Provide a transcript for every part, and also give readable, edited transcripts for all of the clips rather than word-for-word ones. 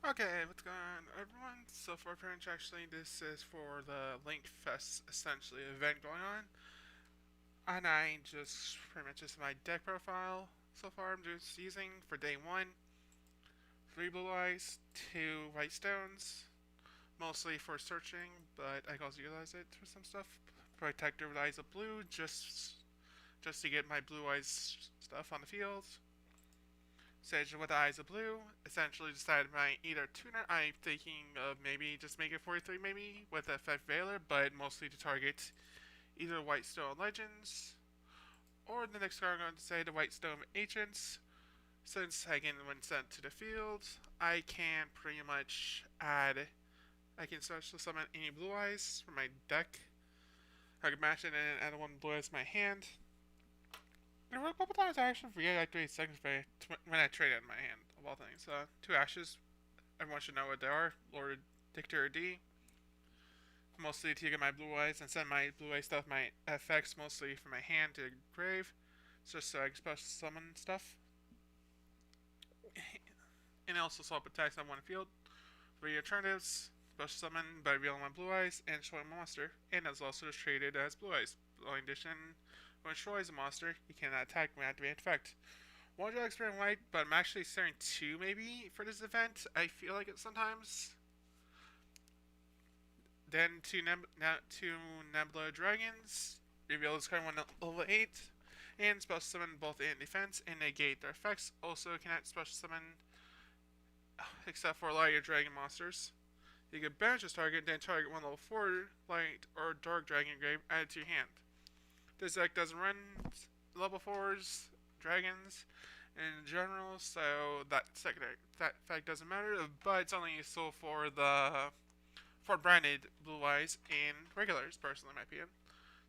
Okay, what's going on, everyone? So for appearance, actually, this is for the Link Fest, essentially, event going on. And I just, pretty much just my deck profile so far. I'm just using, for day one, 3 blue eyes, 2 white stones, mostly for searching, but I can also utilize it for some stuff. Protector with eyes of blue, just to get my blue eyes stuff on the field. Sage with eyes of blue. Essentially decided my either tuner. I'm thinking of maybe just make it 43 maybe with effect Veiler, but mostly to target either White Stone Legends or the next card I'm going to say the White Stone Ancients. Since again when sent to the field, I can pretty much add I can special summon any blue eyes from my deck. I can match it and add one blue eyes to my hand. There were a couple times I actually forget I activate seconds when I trade in my hand, of all things. 2 ashes. Everyone should know what they are. Lord Dictator D. Mostly to get my blue eyes and send my blue eye stuff, my effects mostly from my hand to grave. Just so I can special summon stuff. And also swap attacks on one field. 3 alternatives. Special summon by revealing my blue eyes and showing a monster. And is also traded as blue eyes. In addition, when it destroys a monster, you cannot attack when activated effect. One draw experience white, but I'm actually starting 2 maybe for this event. I feel like it sometimes. Then 2 Nebula Dragons. Reveal this card when level 8. And special summon both in defense and negate their effects. Also cannot special summon except for a lot of your dragon monsters. You can banish this target, then target one level 4 light or dark dragon grave added to your hand. This deck doesn't run level 4s, dragons in general, so that fact doesn't matter, but it's only useful for the for branded blue eyes and regulars, personally, in my opinion.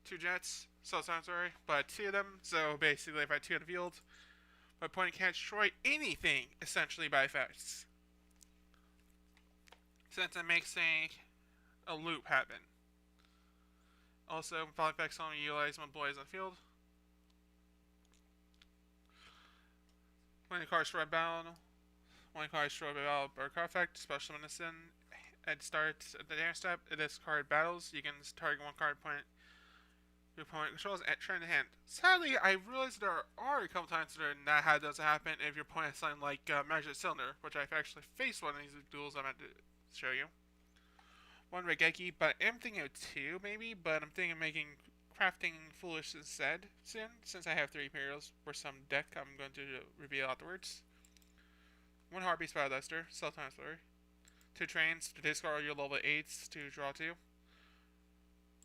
2 jets, so sorry, but 2 of them, so basically if I 2 in the field, my opponent can't destroy anything, essentially, by effects. Since it makes a loop happen. Also, follow effects only utilize when blue eyes on the field. When the card is destroyed by battle, when the card is destroyed by battle or card effect, special medicine at start the damage step, this card battles, you can target one card point your opponent controls at turn in hand. Sadly, I realize there are a couple times that doesn't happen if your opponent has something like Magic Cylinder, which I've actually faced one of these duels I'm about to show you. 1 Regeki, but I'm thinking of 2 maybe, but I'm thinking of making crafting foolish instead soon, since I have 3 Imperials for some deck I'm going to reveal afterwards. 1 Heartbeat Spiral Duster, self-transfer. 2 Trains to discard your level 8s to draw 2.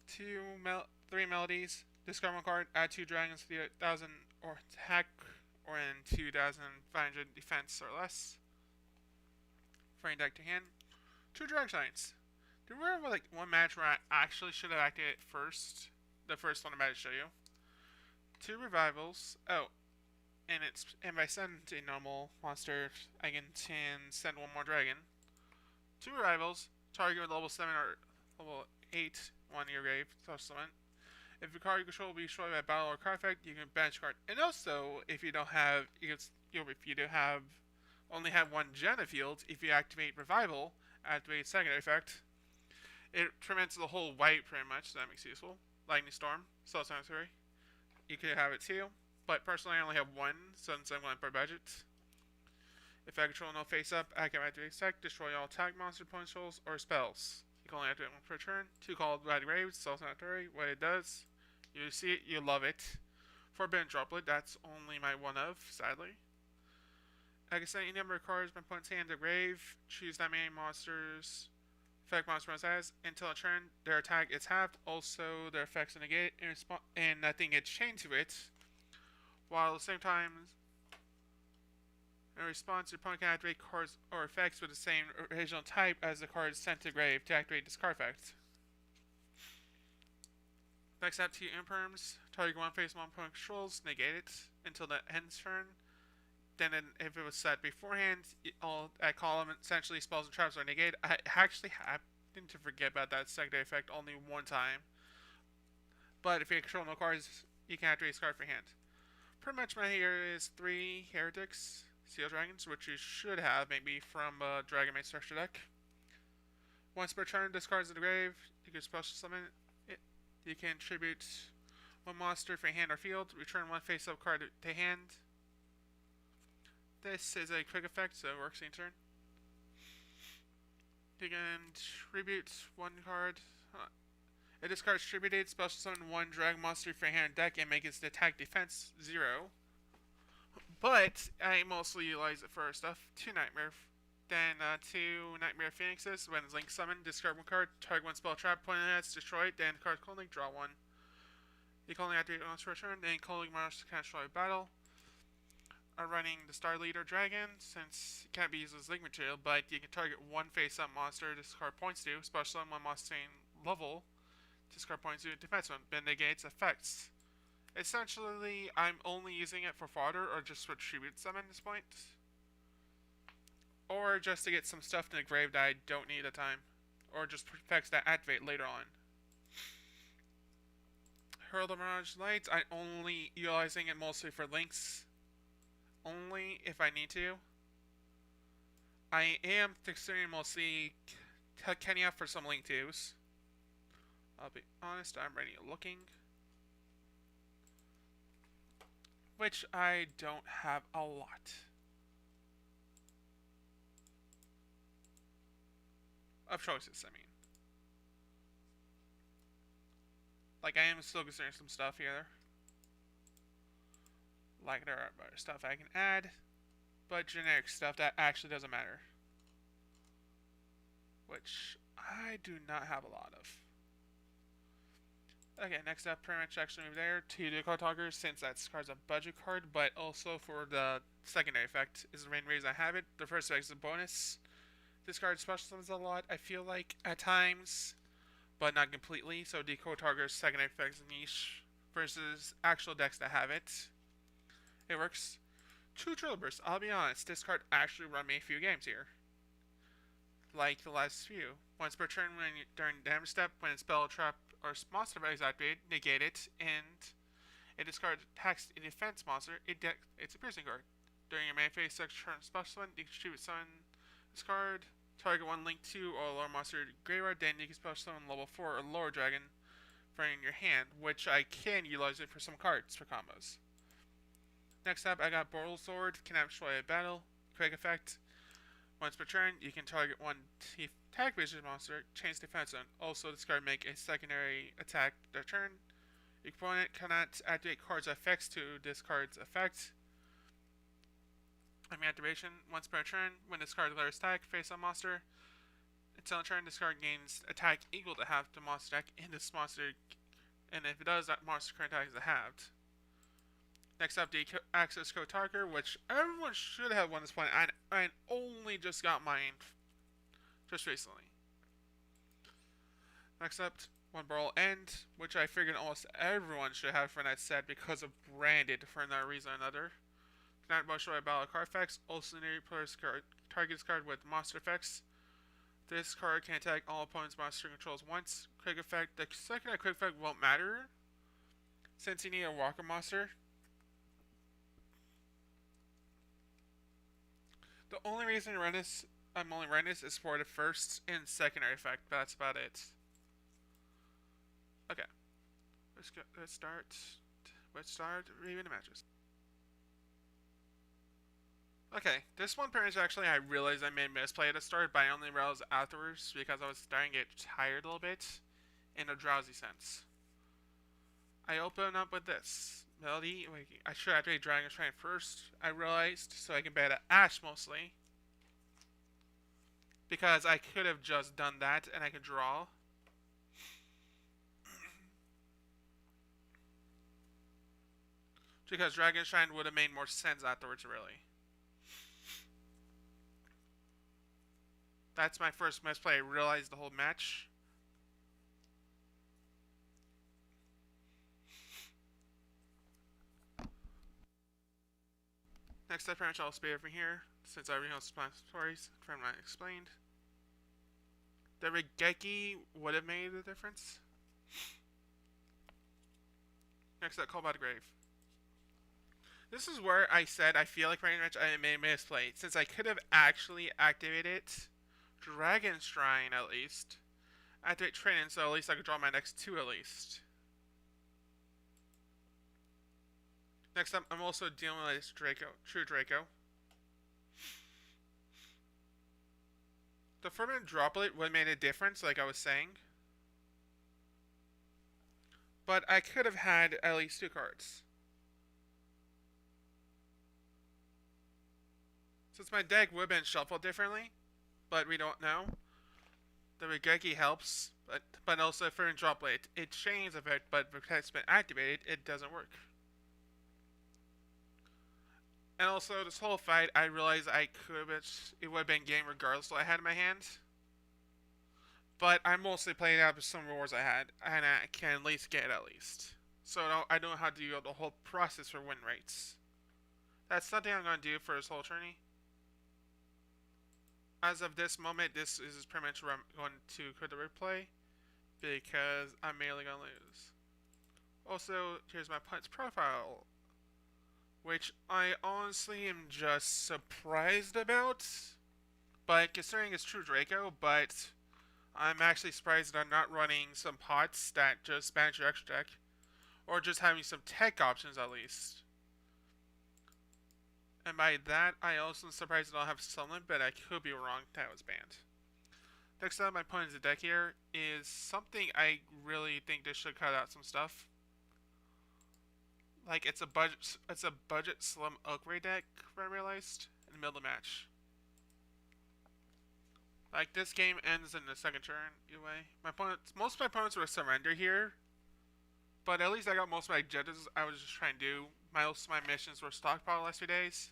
3 Melodies, discard 1 card, add 2 dragons to 1,000 or attack or in 2,500 defense or less. For your deck to hand. 2 Drag Giants. Do you remember like one match where I actually should have acted it first? The first one I'm about to show you. 2 Revivals. Oh, and if I send a normal monster, I can send 1 more dragon. 2 Revivals. Target with level 7 or level 8 one in your grave. Summon. If your card you control will be destroyed by battle or card effect, you can banish card. And also, if you don't have, if you do have, only have 1 Jenna field, if you activate Revival, activate secondary effect, it prevents the whole white pretty much, so that makes it useful. Lightning Storm, self-sanitary. You could have it too, but personally I only have 1 since I'm going per budget. If I control no face up, I can activate effect, destroy all attack monster point controls or spells. You can only activate 1 per turn. 2 called Red Graves, self-sanitary. What it does, you see it, you love it. Forbidden Droplet, that's only my 1 of, sadly. I can send any number of cards my opponent's hand to grave, choose that many monsters effect monster has until a turn their attack is halved, also their effects are negated, and nothing gets chained to it. While at the same time, in response, your opponent can activate cards or effects with the same original type as the card sent to grave to activate this card effect. Next up, 2 Imperms. Target 1 face 1 opponent controls, negate it until the end turn. Then if it was set beforehand, all that column essentially spells and traps are negated. I actually happened to forget about that secondary effect only 1 time. But if you control no cards, you can activate this card for hand. Pretty much my here is 3 Heretics. Seal Dragons, which you should have maybe from Dragon Maid Structure deck. Once per turn, discards in the grave. You can special summon it. You can tribute one monster for hand or field. Return one face-up card to hand. This is a quick effect, so it works in turn. You can tribute one card. It discards tributed, special summon one drag monster for hand deck and make its attack defense 0. But I mostly utilize it for stuff. 2 Nightmare. Then 2 Nightmare Phoenixes. When it's link summoned, discard one card, target one spell trap, point it, destroy it, then card Cold Link, draw one. You can only activate once per turn, then Cold Link monsters can destroy battle. I'm running the Star Leader Dragon, since it can't be used as link material, but you can target one face-up monster, discard points to, special summon one monster level, discard points to, defense one, then negates effects. Essentially, I'm only using it for fodder or just for tribute summon at this point. Or just to get some stuff in the grave that I don't need at the time. Or just effects that activate later on. Herald of Mirage Lights, I'm only utilizing it mostly for links. Only if I need to. I am considering mostly Kenya for some link 2s. I'll be honest, I'm ready looking. Which I don't have a lot of choices, I mean. Like, I am still considering some stuff here. Like, there are other stuff I can add, but generic stuff that actually doesn't matter. Which I do not have a lot of. Okay, next up, pretty much actually over there, 2 Decor Talkers, since that card's a budget card, but also for the secondary effect is the main reason I have it. The first effect is a bonus. This card special summons a lot, I feel like, at times, but not completely, so Decor Talker's secondary effect is niche versus actual decks that have it. It works. 2 Drill Bursts, I'll be honest, this card actually run me a few games here. Like the last few. Once per turn during damage step, when a spell, trap, or monster effect is activated, negate it, and it discards attacks a defense monster, it's a piercing card. During your main phase, turn special summon, you can distribute summon this card, target one link 2 or lower monster graveyard, then you can special summon level 4 or lower dragon in your hand, which I can utilize it for some cards for combos. Next up, I got Boral Sword, can destroy a battle, quick effect. Once per turn, you can target one attack based monster, change defense zone. Also, this card make a secondary attack their turn. Your opponent cannot activate cards effects to this card's effect. I mean, activation once per turn. When this card declares attack, face on monster. Until turn, this card gains attack equal to half the monster deck in this monster, and if it does, that monster current attack is halved. Next up, the Access Code Talker, which everyone should have won this point. I only just got mine just recently. Next up, one Brawl End, which I figured almost everyone should have for that set because of branded for no reason or another. Cannot destroy a battle card effects. Also, player's card targets card with monster effects. This card can attack all opponents' monster controls once. Quick effect. The second quick effect won't matter since you need a walker monster. The only reason I'm only running this is for the first and secondary effect, but that's about it. Okay. Let's start reviewing the matches. Okay, this one pretty much actually I realized I made a misplay at the start, but I only realized afterwards because I was starting to get tired a little bit in a drowsy sense. I open up with this. Melody, I should activate Dragon's Shrine first, I realized, so I can bet at Ash mostly. Because I could have just done that and I could draw. Because Dragon's Shrine would have made more sense afterwards, really. That's my first misplay. I realized the whole match. Next up, pretty much I'll speed over here, since everything else is stories from what I explained. The Regeki would have made a difference. Next up, Call by the Grave. This is where I said I feel like pretty much I made a misplay, since I could have actually activated Dragon Shrine at least. Activate Training, so at least I could draw my next 2 at least. Next up, I'm also dealing with this Draco, True Draco. The Fervent Droplet would have made a difference, like I was saying. But I could have had at least 2 cards. Since my deck would have been shuffled differently, but we don't know. The Regeki helps, but also Fervent Droplet. It changes effect, but because it's been activated, it doesn't work. And also, this whole fight, I realized it would have been game regardless of what I had in my hand. But I'm mostly playing out with some rewards I had, and I can at least get it at least. So I know how to do the whole process for win rates. That's something I'm going to do for this whole tourney. As of this moment, this is pretty much where I'm going to cut the replay, because I'm mainly going to lose. Also, here's my opponent's profile, which I honestly am just surprised about. But considering it's True Draco, but I'm actually surprised that I'm not running some pots that just banish your extra deck, or just having some tech options at least. And by that, I also am surprised that I don't have Sunland, but I could be wrong that was banned. Next up, my opponent's deck here is something I really think they should cut out some stuff. Like it's a budget slim upgrade deck, I realized, in the middle of the match. Like this game ends in the second turn, anyway. Most of my opponents were surrender here, but at least I got most of my objectives I was just trying to do. Most of my missions were stockpiled the last few days.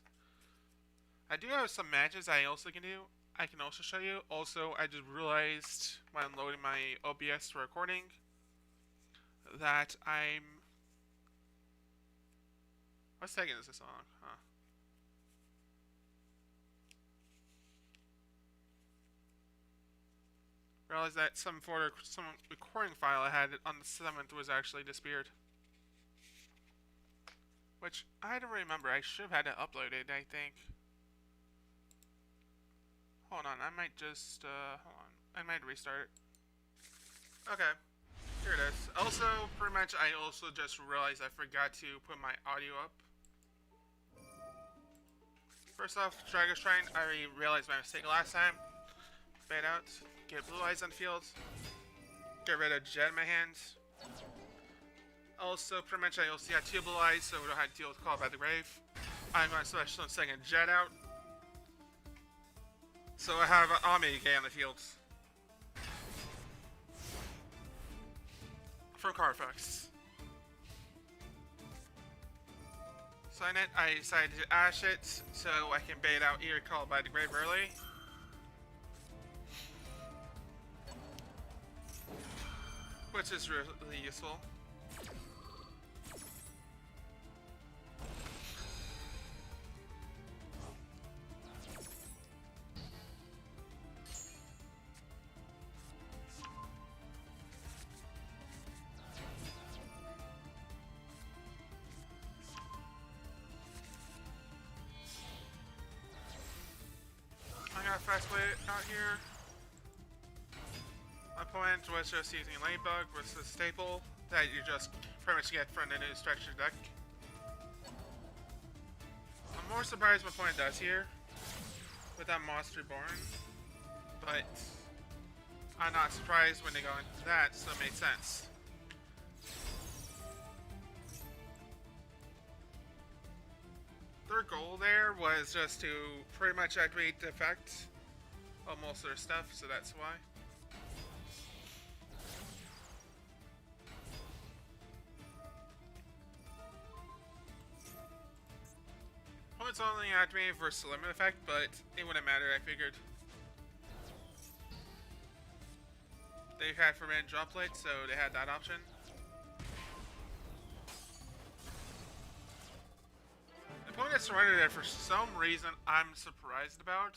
I do have some matches I also can do. I can also show you. Also, I just realized when I'm loading my OBS for recording that what's taking this long? Huh. Realized that some recording file I had on the 7th was actually disappeared. Which I don't remember. I should have had to upload it, I think. Hold on, I might just hold on. I might restart it. Okay. Here it is. Also, pretty much I also just realized I forgot to put my audio up. First off, Dragon Shrine, I realized my mistake last time. Fade out. Get blue eyes on the field. Get rid of Jet in my hands. Also, pretty much I also got 2 blue eyes, so we don't have to deal with Call by the Grave. I'm going to special second Jet out. So I have Omega on the field. From Carfax. Sign it. I decided to ash it so I can bait out Eerie Call by the Grave early. Which is really useful. I got a fast way out here. My opponent was just using Ladybug, which is a staple that you just pretty much get from the new structure deck. I'm more surprised my opponent does here with that Monster Born, but I'm not surprised when they go into that, so it made sense. Their goal there was just to pretty much activate the effect of most of their stuff, so that's why. It's only activated for a limit effect, but it wouldn't matter, I figured. They had Forbidden Droplet, so they had that option. The opponent surrendered it for some reason I'm surprised about.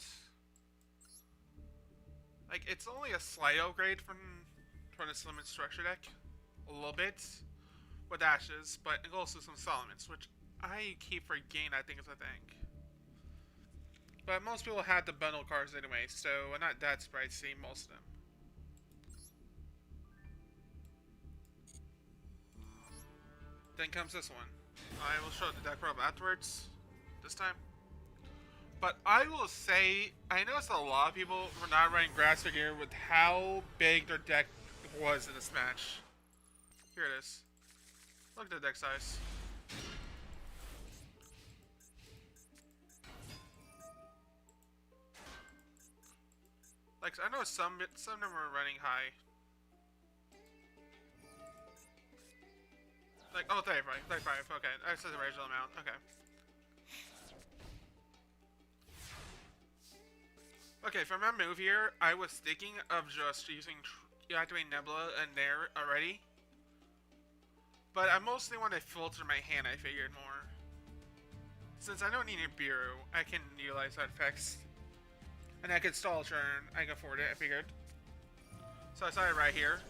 Like, it's only a slight upgrade from this limit structure deck. A little bit. With ashes, but also some Solomons, which I keep forgetting that thing is a thing. But most people had the bundle cards anyway, so I'm not that surprised to see most of them. Then comes this one. I will show the deck roll afterwards, this time. But I will say, I noticed a lot of people were not running Grass gear with how big their deck was in this match. Here it is. Look at the deck size. Like, I know some of them were running high. Like, oh, 35, 35, okay. That's the original amount, okay. Okay, for my move here, I was thinking of just using activating Nebula and there already. But I mostly want to filter my hand, I figured more. Since I don't need a Bureau, I can utilize that effects. And I could stall a turn, I can afford it, I figured. So I started right here.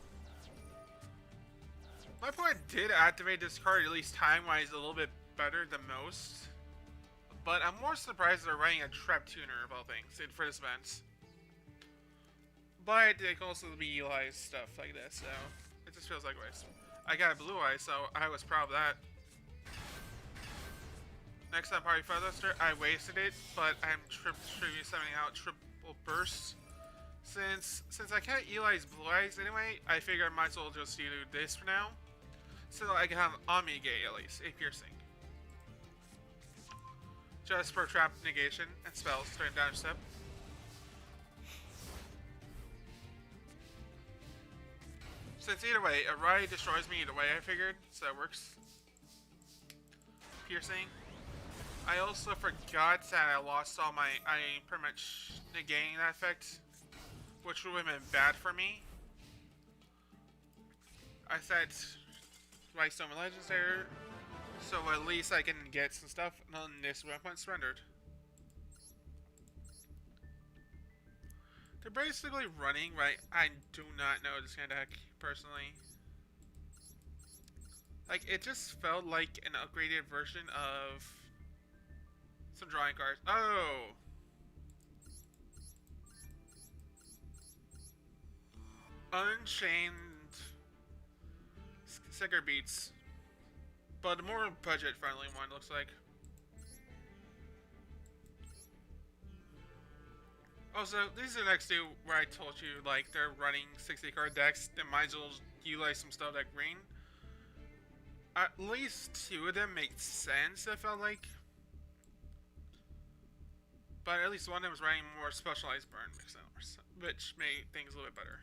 My opponent did activate this card at least time-wise a little bit better than most. But I'm more surprised they're running a Trap Tuner of all things for this event. But it can also be utilized stuff like this, so it just feels like waste. I got a Blue Eye, so I was proud of that. Next up, Party Featherster, I wasted it, but I'm sending out Triple Burst. Since I can't utilize Blue Eyes anyway, I figured I might as well just do this for now. So I can have Omni Gate at least, a piercing. Just for trap negation and spells during damage step. Since either way, Array destroys me either way, I figured, so it works. Piercing. I also forgot that I lost all my, I pretty much negating that effect, which would have been bad for me. I said Whitestone Legends there, so at least I can get some stuff, and then this weapon surrendered. They're basically running, right? I do not know this kind of deck, personally. Like, it just felt like an upgraded version of some drawing cards. Oh! Unchained Sticker Beats. But a more budget-friendly one, looks like. Also, these are the next two where I told you, like, they're running 60 card decks. They might as well utilize some stuff like green. At least two of them make sense, I felt like. But at least one of them was running more specialized burn, which made things a little bit better.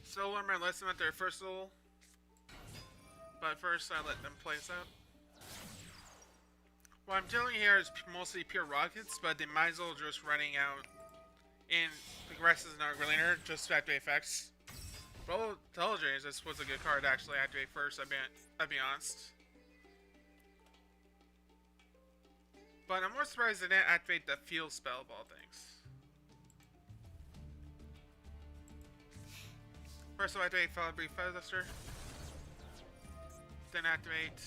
Solar Man lets them at their first duel. But first, I let them play this out. What I'm telling you here is mostly pure rockets, but they might as well just running out in the rest is not really there, just to activate effects. Bro, Intelligence, this was a good card to actually activate first, I'd be honest. But I'm more surprised they didn't activate the field spell of all things. First I'll activate Brief Featherster. Then activate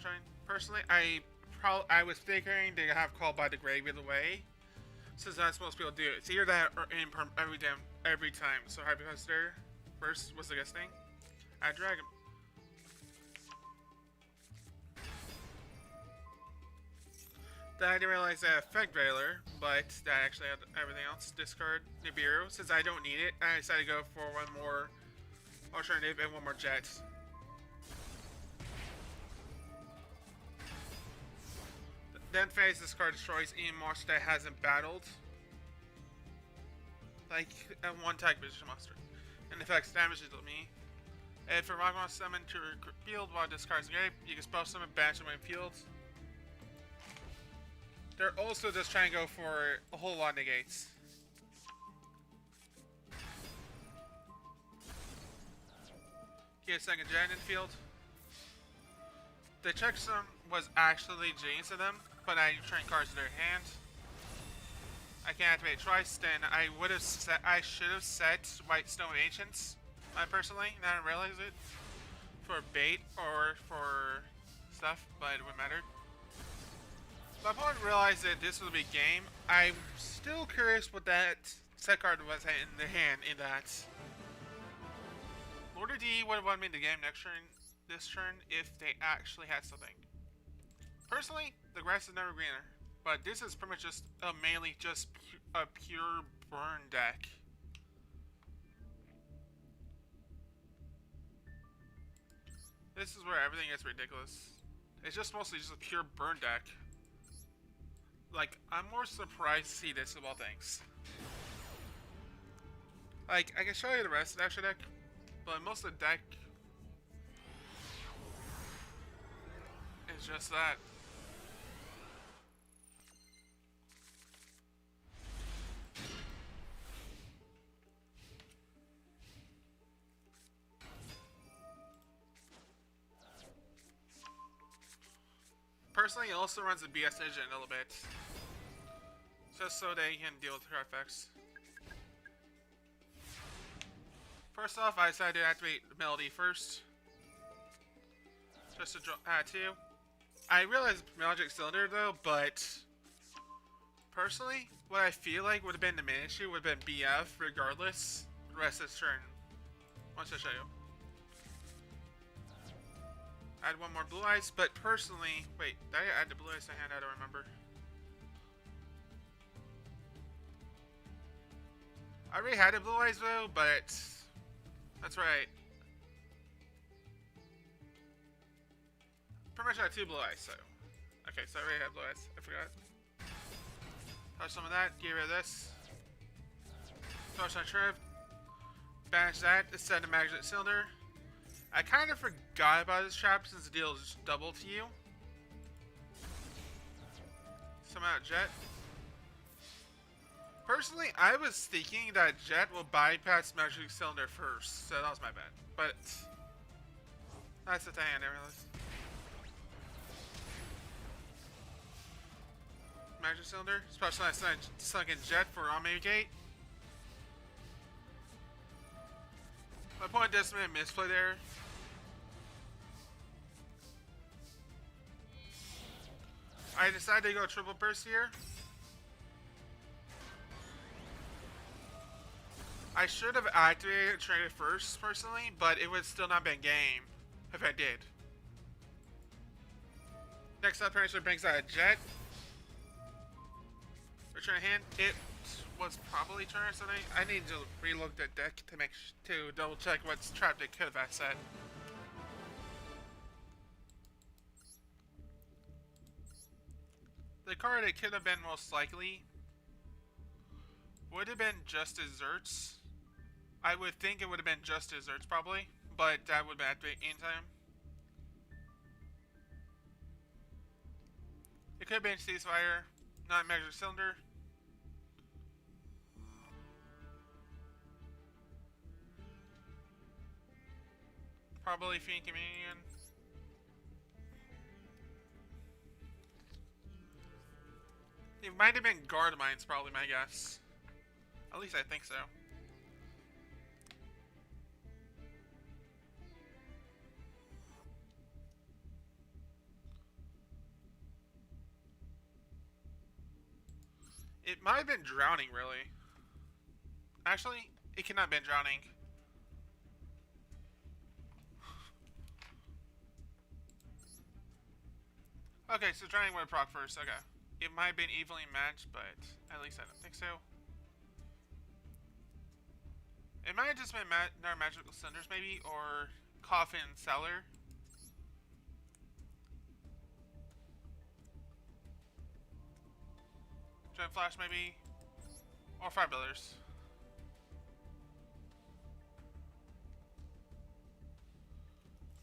Shine. Personally, I was figuring they have Called by the Grave either way, since that's most people do. It's either that or in every time. So Harvey Featherster first was the guest thing. Add Dragon. Then I didn't realize that effect Veiler, but that actually had everything else. Discard Nibiru. Since I don't need it, I decided to go for one more alternative and one more jet. Then phase this card destroys any monster that hasn't battled. Like a one-tag position monster. And affects damages to me. If a rock monster summon to your field while discards the grave, you can spell summon banish them in fields. They're also just trying to go for a whole lot of negates. Get a second gen in the field. The checksum was actually genius of them, but I trained cards in their hand. I can activate twice, then I would have set. I should have set White Stone Ancients. I personally, and I didn't realize it for bait or for stuff, but it wouldn't matter. My opponent realized that this was a big game. I'm still curious what that set card was in the hand in that. Lord of D would have won me the game this turn if they actually had something. Personally, the grass is never greener, but this is pretty much just mainly just a pure burn deck. This is where everything gets ridiculous. It's just mostly just a pure burn deck. Like, I'm more surprised to see this of all things. Like, I can show you the rest of the extra deck, but most of the deck is just that. Personally, it also runs a BS engine a little bit, just so they can deal with her effects. First off, I decided to activate Melody first, just to add 2. I realized Magic Cylinder though, but personally, what I feel like would have been the main issue would have been BF regardless the rest of this turn. Once I show you. Add one more Blue Eyes, but personally, wait, did I add the Blue Eyes to hand? I don't remember. I already had the Blue Eyes though, but that's right. Pretty much had 2 Blue Eyes, so. Okay, so I already had Blue Eyes. I forgot. Touch some of that, get rid of this. Touch on Trev. Banish that, instead of Magic Cylinder. I kind of forgot about this trap since the deal is double to you. Some out Jet. Personally, I was thinking that Jet will bypass Magic Cylinder first, so that was my bad. But that's the thing I didn't realize. Magic Cylinder, especially I sunken Jet for Omega Gate. My point does make a misplay there. I decided to go triple burst here. I should have activated traded first personally, but it would still not been game if I did. Next up, Prancer brings out a Jet. Return hand. It was probably turn or something. I need to relook the deck to double check what's trapped it could have said. The card it could have been most likely would have been just Desserts. I would think it would have been just Desserts probably, but that would have been activated in time. It could have been Ceasefire, not Magic Cylinder. Probably Fiend Communion. It might have been Guard Mines, probably my guess. At least I think so. It might have been Drowning, really. Actually, it cannot have been Drowning. Okay, so Drowning would have proc first, okay. It might have been evenly matched, but at least I don't think so. It might have just been another Magical Cinders, maybe, or Coffin Cellar. Gem Flash, maybe, or Fire Builders.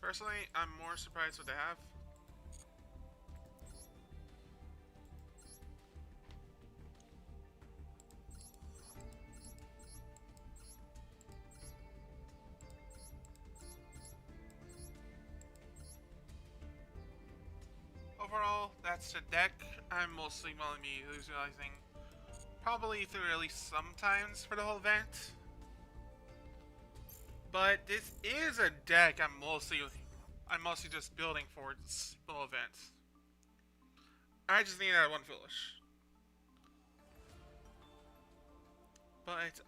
Personally, I'm more surprised what they have. overall, that's the deck. I'm mostly going to be utilizing probably through at least sometimes for the whole event. But this is a deck I'm mostly just building for this whole event. I just need that one foolish. But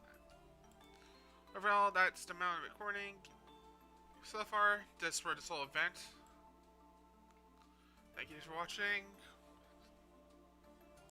overall, that's the amount of recording so far. Just for this whole event. Thank you for watching.